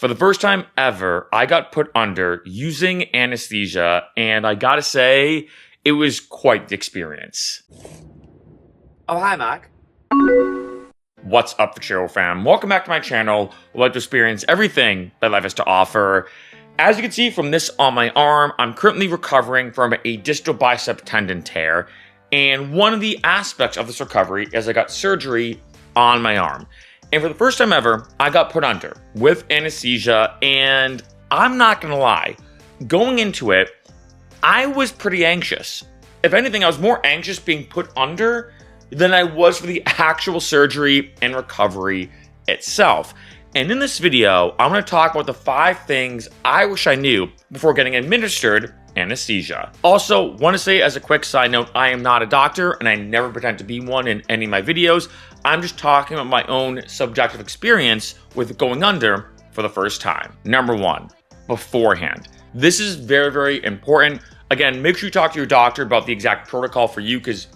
For the first time ever, I got put under using anesthesia, and I gotta say, it was quite the experience. Oh, hi, Mark. What's up, Freccero fam? Welcome back to my channel. We'd like to experience everything that life has to offer. As you can see from this on my arm, I'm currently recovering from a distal bicep tendon tear, and one of the aspects of this recovery is I got surgery on my arm. And for the first time ever, I got put under with anesthesia, and I'm not gonna lie, going into it, I was pretty anxious. If anything, I was more anxious being put under than I was for the actual surgery and recovery itself. And in this video, I'm gonna talk about the 5 things I wish I knew before getting administered anesthesia. Also, want to say as a quick side note, I am not a doctor and I never pretend to be one in any of my videos. I'm just talking about my own subjective experience with going under for the first time. Number 1, beforehand. This is very, very important. Again, make sure you talk to your doctor about the exact protocol for you because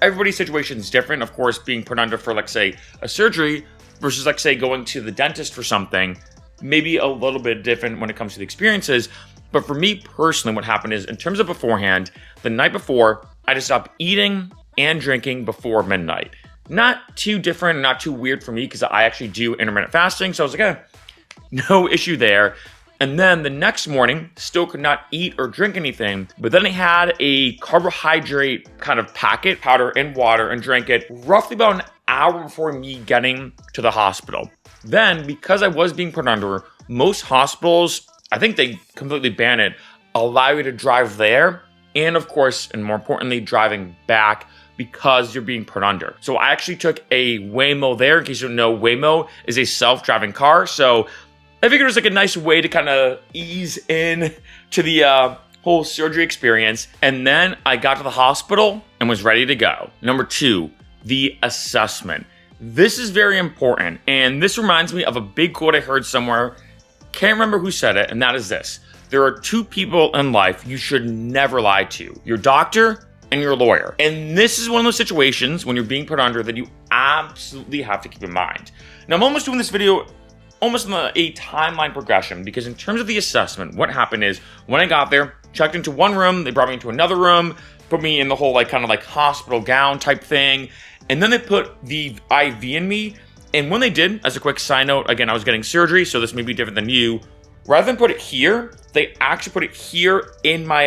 everybody's situation is different. Of course, being put under for, like, say, a surgery versus, like, say, going to the dentist for something, maybe a little bit different when it comes to the experiences. But for me personally, what happened is, in terms of beforehand, the night before, I just stopped eating and drinking before midnight. Not too different, not too weird for me because I actually do intermittent fasting. So I was like, no issue there. And then the next morning, still could not eat or drink anything. But then I had a carbohydrate kind of packet, powder in water, and drank it roughly about an hour before me getting to the hospital. Then, because I was being put under, most hospitals, I think they completely ban it, allow you to drive there, and of course, and more importantly, driving back because you're being put under. So I actually took a Waymo there. In case you don't know, Waymo is a self-driving car. So I figured it was like a nice way to kind of ease in to the whole surgery experience. And then I got to the hospital and was ready to go. Number 2, the assessment. This is very important. And this reminds me of a big quote I heard somewhere. Can't remember who said it, and that is this. There are 2 people in life you should never lie to. Your doctor and your lawyer. And this is one of those situations when you're being put under that you absolutely have to keep in mind. Now, I'm almost doing this video almost in a timeline progression because in terms of the assessment, what happened is when I got there, checked into one room, they brought me into another room, put me in the whole kind of hospital gown type thing, and then they put the IV in me. And when they did, as a quick side note, again, I was getting surgery, so this may be different than you. Rather than put it here, they actually put it here in my,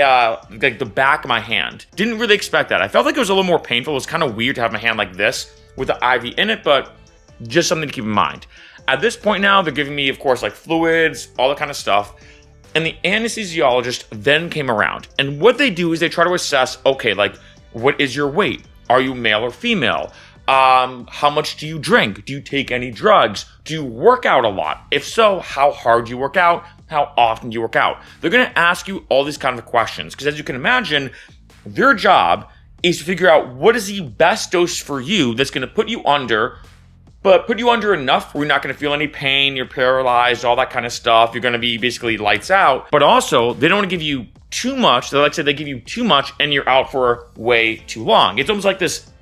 the back of my hand. Didn't really expect that. I felt like it was a little more painful. It was kind of weird to have my hand like this with the IV in it, but just something to keep in mind. At this point now, they're giving me, of course, fluids, all that kind of stuff. And the anesthesiologist then came around. And what they do is they try to assess, okay, what is your weight? Are you male or female? How much do you drink? Do you take any drugs? Do you work out a lot? If so, how hard do you work out? How often do you work out? They're going to ask you all these kind of questions because, as you can imagine, their job is to figure out what is the best dose for you that's going to put you under, but put you under enough where you're not going to feel any pain, you're paralyzed, all that kind of stuff. You're going to be basically lights out. But also, they don't want to give you too much. They give you too much and you're out for way too long. It's almost like this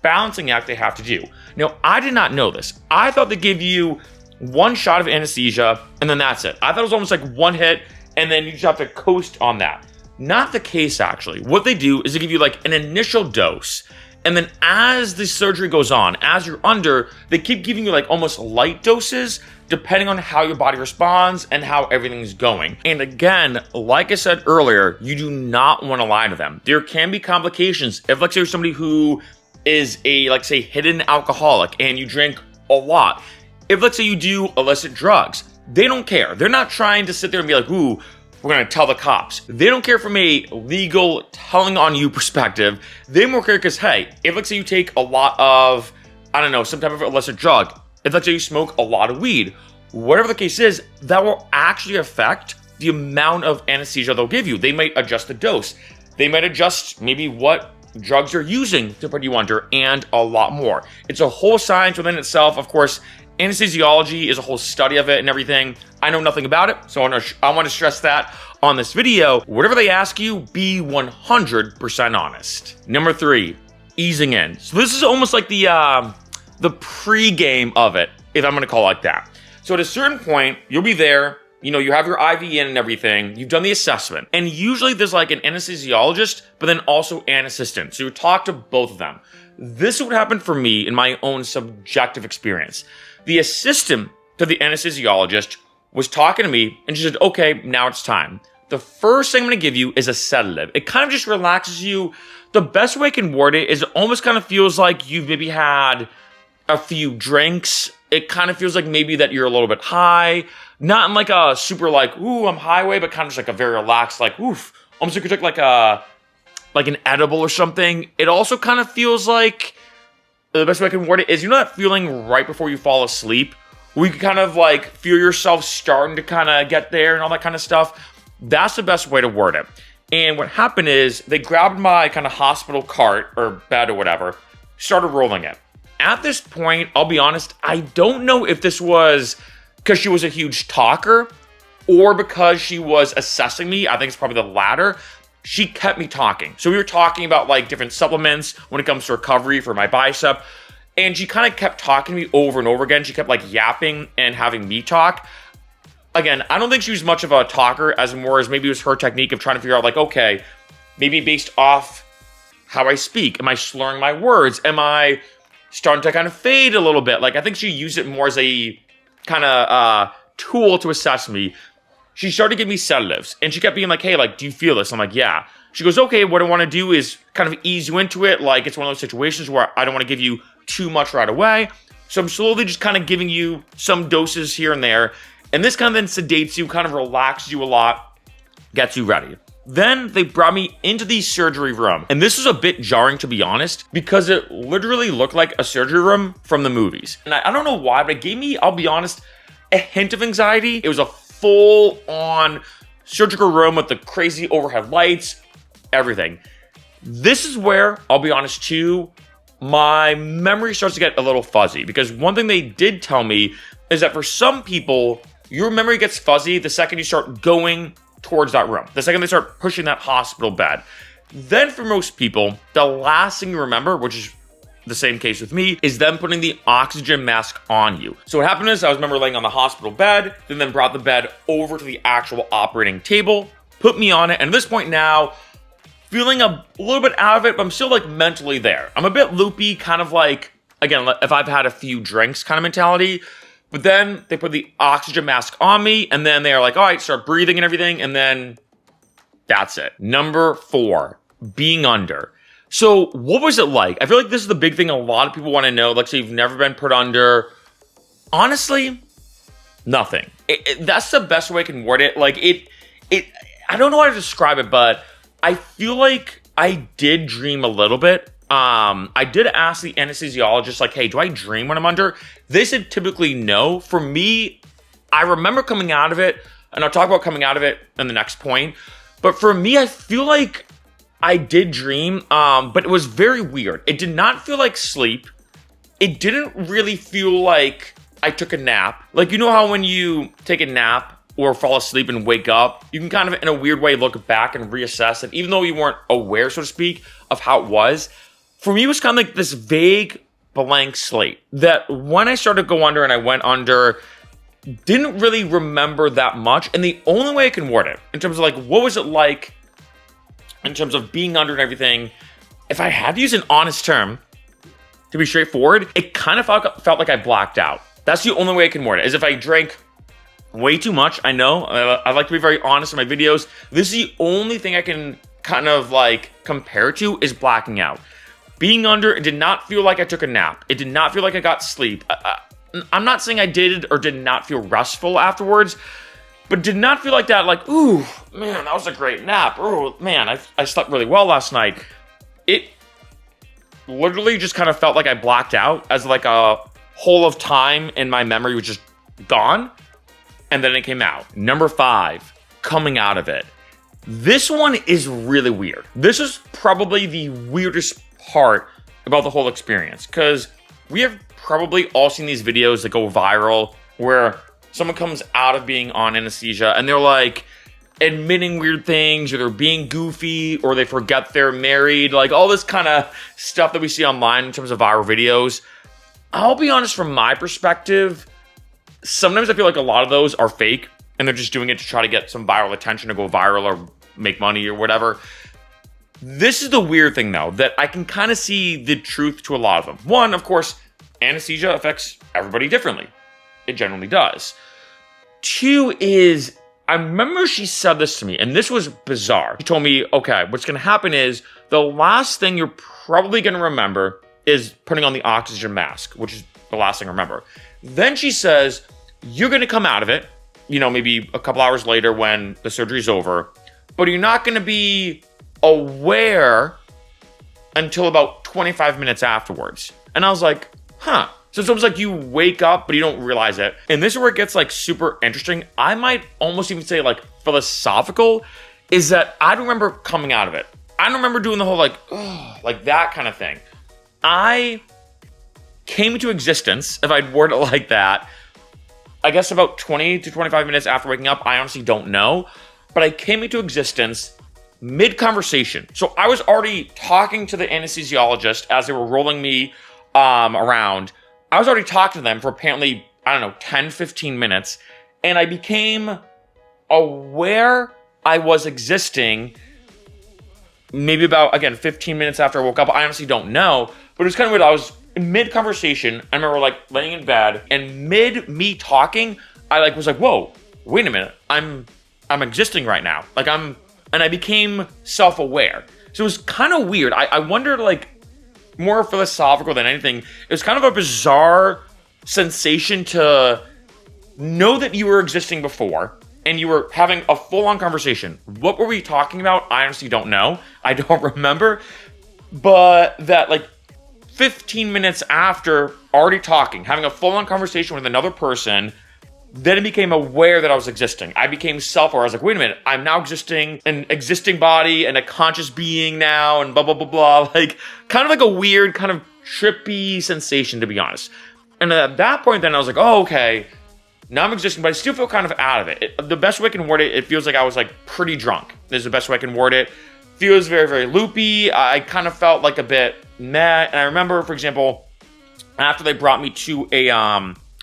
balancing act they have to do. Now, I did not know this. I thought they give you 1 shot of anesthesia and then that's it. I thought it was almost like 1 hit and then you just have to coast on that. Not the case, actually. What they do is they give you an initial dose, and then as the surgery goes on, as you're under, they keep giving you almost light doses depending on how your body responds and how everything's going. And again, like I said earlier, you do not want to lie to them. There can be complications if, say, you're somebody who is a, say, hidden alcoholic and you drink a lot. If, say, you do illicit drugs, they don't care. They're not trying to sit there and be like, ooh, we're going to tell the cops. They don't care from a legal telling on you perspective. They more care because, hey, if, say, you take a lot of, I don't know, some type of illicit drug, if, say, you smoke a lot of weed, whatever the case is, that will actually affect the amount of anesthesia they'll give you. They might adjust the dose. They might adjust maybe what drugs you're using to put you under, and a lot more. It's a whole science within itself. Of course, anesthesiology is a whole study of it and everything. I know nothing about it, so I want to stress that on this video. Whatever they ask you, be 100% honest. Number 3, easing in. So this is almost like the pre-game of it, if I'm going to call it like that. So at a certain point, you'll be there, you have your IV in and everything, you've done the assessment, and usually there's like an anesthesiologist, but then also an assistant. So you talk to both of them. This would happen for me in my own subjective experience. The assistant to the anesthesiologist was talking to me, and she said, okay, now it's time. The first thing I'm going to give you is a sedative. It kind of just relaxes you. The best way I can word it is it almost kind of feels like you've maybe had a few drinks. It kind of feels like maybe that you're a little bit high. Not in like a super like, ooh, I'm high way, but kind of just like a very relaxed, like, oof. Almost like you took like an edible or something. It also kind of feels like, the best way I can word it is, that feeling right before you fall asleep, where you can kind of like feel yourself starting to kind of get there and all that kind of stuff. That's the best way to word it. And what happened is they grabbed my kind of hospital cart or bed or whatever, started rolling it. At this point, I'll be honest, I don't know if this was because she was a huge talker or because she was assessing me. I think it's probably the latter. She kept me talking. So we were talking about like different supplements when it comes to recovery for my bicep. And she kind of kept talking to me over and over again. She kept like yapping and having me talk. Again, I don't think she was much of a talker as more as maybe it was her technique of trying to figure out like, okay, maybe based off how I speak, am I slurring my words? Am I starting to kind of fade a little bit? Like I think she used it more as a kind of tool to assess me. She started to give me sedatives and she kept being like, hey, like, do you feel this? I'm like, yeah. She goes, okay, what I want to do is kind of ease you into it. Like it's one of those situations where I don't want to give you too much right away. So I'm slowly just kind of giving you some doses here and there. And this kind of then sedates you, kind of relaxes you a lot, gets you ready. Then they brought me into the surgery room. And this was a bit jarring, to be honest, because it literally looked like a surgery room from the movies. And I don't know why, but it gave me, I'll be honest, a hint of anxiety. It was a full-on surgical room with the crazy overhead lights, everything. This is where, I'll be honest too, my memory starts to get a little fuzzy. Because one thing they did tell me is that for some people, your memory gets fuzzy the second you start going towards that room. The second they start pushing that hospital bed. Then for most people, the last thing you remember, which is the same case with me, is them putting the oxygen mask on you. So what happened is I remember laying on the hospital bed, then brought the bed over to the actual operating table, put me on it, and at this point now, feeling a little bit out of it, but I'm still like mentally there. I'm a bit loopy, kind of like, again, if I've had a few drinks kind of mentality. But then they put the oxygen mask on me, and then they're like, all right, start breathing and everything, and then that's it. Number 4, being under. So what was it like? I feel like this is the big thing a lot of people want to know. Like, so you've never been put under. Honestly, nothing. That's the best way I can word it. Like, I don't know how to describe it, but I feel like I did dream a little bit. I did ask the anesthesiologist, like, hey, do I dream when I'm under? They said typically no. For me, I remember coming out of it, and I'll talk about coming out of it in the next point. But for me, I feel like I did dream, but it was very weird. It did not feel like sleep. It didn't really feel like I took a nap. Like, you know how when you take a nap or fall asleep and wake up, you can kind of, in a weird way, look back and reassess it, even though you weren't aware, so to speak, of how it was. For me, it was kind of like this vague blank slate that when I started to go under and I went under, didn't really remember that much. And the only way I can word it in terms of like, what was it like in terms of being under and everything, if I had to use an honest term to be straightforward, it kind of felt like I blacked out. That's the only way I can word it, is if I drank way too much. I know, I like to be very honest in my videos. This is the only thing I can kind of like compare to is blacking out. Being under, it did not feel like I took a nap. It did not feel like I got sleep. I'm not saying I did or did not feel restful afterwards, but did not feel like that, like, ooh, man, that was a great nap. Oh, man, I slept really well last night. It literally just kind of felt like I blacked out, as like a whole of time in my memory was just gone, and then it came out. Number 5, coming out of it. This one is really weird. This is probably the weirdest part about the whole experience, because we have probably all seen these videos that go viral where someone comes out of being on anesthesia and they're like admitting weird things, or they're being goofy, or they forget they're married, like all this kind of stuff that we see online in terms of viral videos. I'll be honest, from my perspective, sometimes I feel like a lot of those are fake and they're just doing it to try to get some viral attention, to go viral or make money or whatever. This is the weird thing, though, that I can kind of see the truth to a lot of them. One, of course, anesthesia affects everybody differently. It generally does. Two is, I remember she said this to me, and this was bizarre. She told me, okay, what's going to happen is the last thing you're probably going to remember is putting on the oxygen mask, which is the last thing I remember. Then she says, you're going to come out of it, maybe a couple hours later when the surgery's over, but you're not going to be aware until about 25 minutes afterwards. And I was like, huh. So it's almost like you wake up, but you don't realize it. And this is where it gets like super interesting. I might almost even say like philosophical, is that I don't remember coming out of it. I don't remember doing the whole like that kind of thing. I came into existence, if I'd word it like that, I guess about 20 to 25 minutes after waking up. I honestly don't know. But I came into existence mid-conversation. So I was already talking to the anesthesiologist as they were rolling me around. I was already talking to them for apparently, 10, 15 minutes. And I became aware I was existing maybe about, again, 15 minutes after I woke up. I honestly don't know. But it was kind of weird. I was in mid-conversation. I remember like laying in bed, and mid me talking, I was like, whoa, wait a minute. I'm existing right now. And I became self-aware. So it was kind of weird. I wondered, more philosophical than anything. It was kind of a bizarre sensation to know that you were existing before and you were having a full-on conversation. What were we talking about? I honestly don't know. I don't remember. But that, 15 minutes after already talking, having a full-on conversation with another person, then I became aware that I was existing. I became self-aware. I was like, wait a minute, I'm now existing, an existing body and a conscious being now, and blah, blah, blah, blah. Kind of like a weird, kind of trippy sensation, to be honest. And at that point, then I was like, oh, okay, now I'm existing, but I still feel kind of out of it. The best way I can word it, it feels like I was pretty drunk. This is the best way I can word it. Feels very, very loopy. I kind of felt a bit meh. And I remember, for example, after they brought me to a,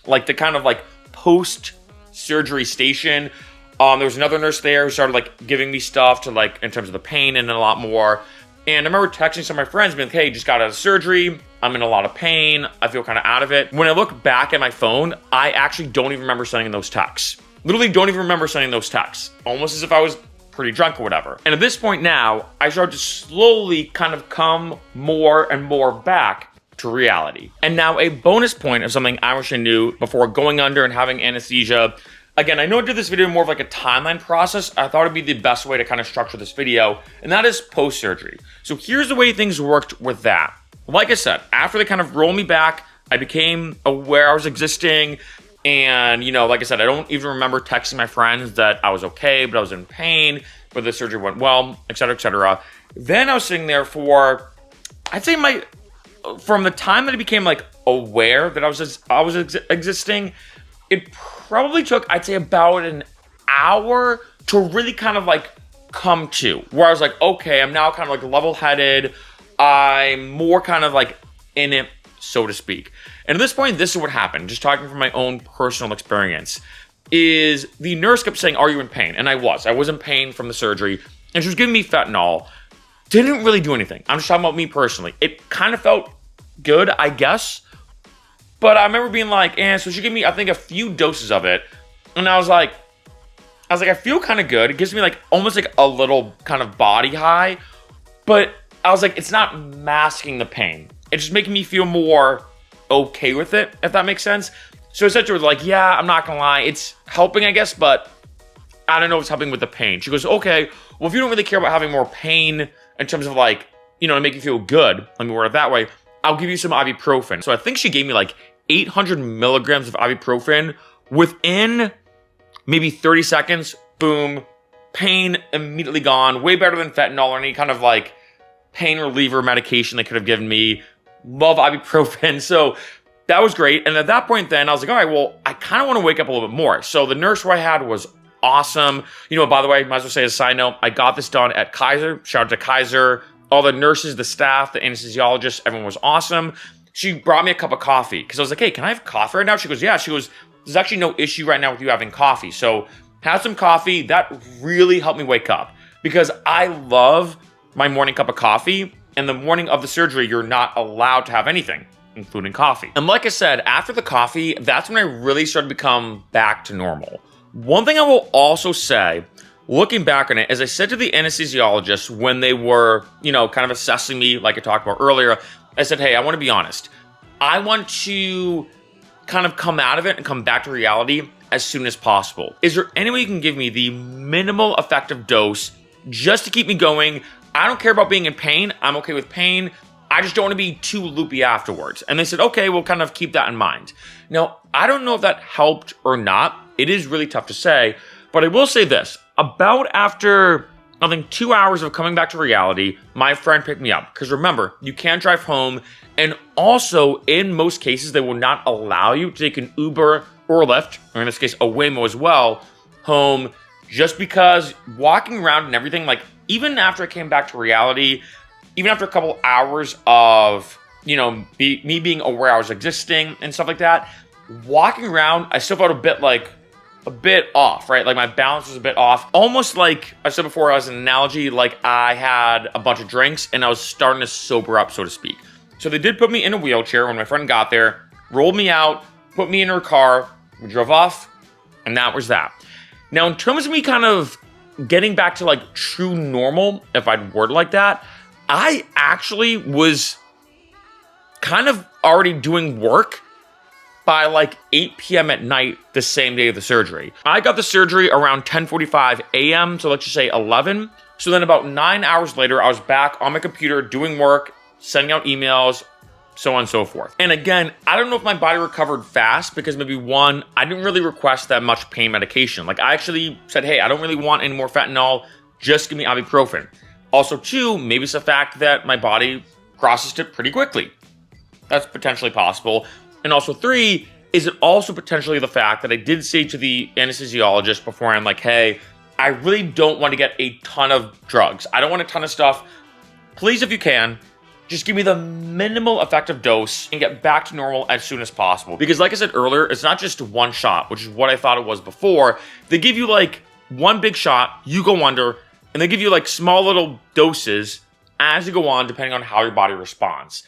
the kind of post-surgery station. There was another nurse there who started giving me stuff to in terms of the pain and a lot more. And I remember texting some of my friends, being like, hey, just got out of surgery. I'm in a lot of pain. I feel kind of out of it. When I look back at my phone, I actually don't even remember sending those texts. Literally don't even remember sending those texts. Almost as if I was pretty drunk or whatever. And at this point now, I started to slowly kind of come more and more back to reality. And now a bonus point of something I wish I knew before going under and having anesthesia. Again, I know I did this video more of a timeline process. I thought it'd be the best way to kind of structure this video, and that is post-surgery. So here's the way things worked with that. Like I said, after they kind of rolled me back, I became aware I was existing. And, like I said, I don't even remember texting my friends that I was okay, but I was in pain, but the surgery went well, et cetera, et cetera. Then I was sitting there for, I'd say from the time that I became aware that I was existing, it probably took, I'd say, about an hour to really kind of come to, where I was like, okay, I'm now kind of level-headed. I'm more kind of in it, so to speak. And at this point, this is what happened. Just talking from my own personal experience, is the nurse kept saying, are you in pain? And I was in pain from the surgery, and she was giving me fentanyl. Didn't really do anything. I'm just talking about me personally. It kind of felt good, I guess. But I remember being so she gave me, I think, a few doses of it. And I was like, I feel kind of good. It gives me almost a little kind of body high. But I was like, it's not masking the pain. It's just making me feel more okay with it, if that makes sense. So essentially, it was yeah, I'm not gonna lie, it's helping, I guess, but I don't know if it's helping with the pain. She goes, okay, well, if you don't really care about having more pain in terms of to make you feel good, let me word it that way, I'll give you some ibuprofen. So I think she gave me 800 milligrams of ibuprofen within maybe 30 seconds. Boom, pain immediately gone. Way better than fentanyl or any kind of pain reliever medication they could have given me. Love ibuprofen. So that was great. And at that point then, I was like, all right, well, I kind of want to wake up a little bit more. So the nurse who I had was awesome. By the way, might as well say as a side note, I got this done at Kaiser. Shout out to Kaiser. All the nurses, the staff, the anesthesiologists, everyone was awesome. She brought me a cup of coffee because I was like, hey, can I have coffee right now? She goes, yeah. She goes, there's actually no issue right now with you having coffee. So have some coffee. That really helped me wake up because I love my morning cup of coffee. And the morning of the surgery, you're not allowed to have anything, including coffee. And like I said, after the coffee, that's when I really started to become back to normal. One thing I will also say, looking back on it, as I said to the anesthesiologist when they were, kind of assessing me like I talked about earlier, I said, hey, I want to be honest. I want to kind of come out of it and come back to reality as soon as possible. Is there any way you can give me the minimal effective dose just to keep me going? I don't care about being in pain. I'm okay with pain. I just don't want to be too loopy afterwards. And they said, okay, we'll kind of keep that in mind. Now, I don't know if that helped or not. It is really tough to say, but I will say this. About after, I think, 2 hours of coming back to reality, my friend picked me up. Because remember, you can't drive home. And also, in most cases, they will not allow you to take an Uber or a Lyft, or in this case, a Waymo as well, home, just because walking around and everything, like, even after I came back to reality, even after a couple hours of, me being aware I was existing and stuff like that, walking around, I still felt a bit off, right? Like my balance was a bit off. Almost like I said before, as an analogy, like I had a bunch of drinks and I was starting to sober up, so to speak. So they did put me in a wheelchair when my friend got there, rolled me out, put me in her car, we drove off, and that was that. Now, in terms of me kind of getting back to like true normal, if I'd word like that, I actually was kind of already doing work by like 8 p.m. at night the same day of the surgery. I got the surgery around 10:45 a.m., so let's just say 11. So then about 9 hours later, I was back on my computer doing work, sending out emails, so on and so forth. And again, I don't know if my body recovered fast because maybe one, I didn't really request that much pain medication. Like I actually said, hey, I don't really want any more fentanyl, just give me ibuprofen. Also two, maybe it's the fact that my body processed it pretty quickly. That's potentially possible. And also three, is it also potentially the fact that I did say to the anesthesiologist beforehand, like, hey, I really don't want to get a ton of drugs. I don't want a ton of stuff. Please, if you can, just give me the minimal effective dose and get back to normal as soon as possible. Because like I said earlier, it's not just one shot, which is what I thought it was before. They give you like one big shot, you go under, and they give you like small little doses as you go on, depending on how your body responds.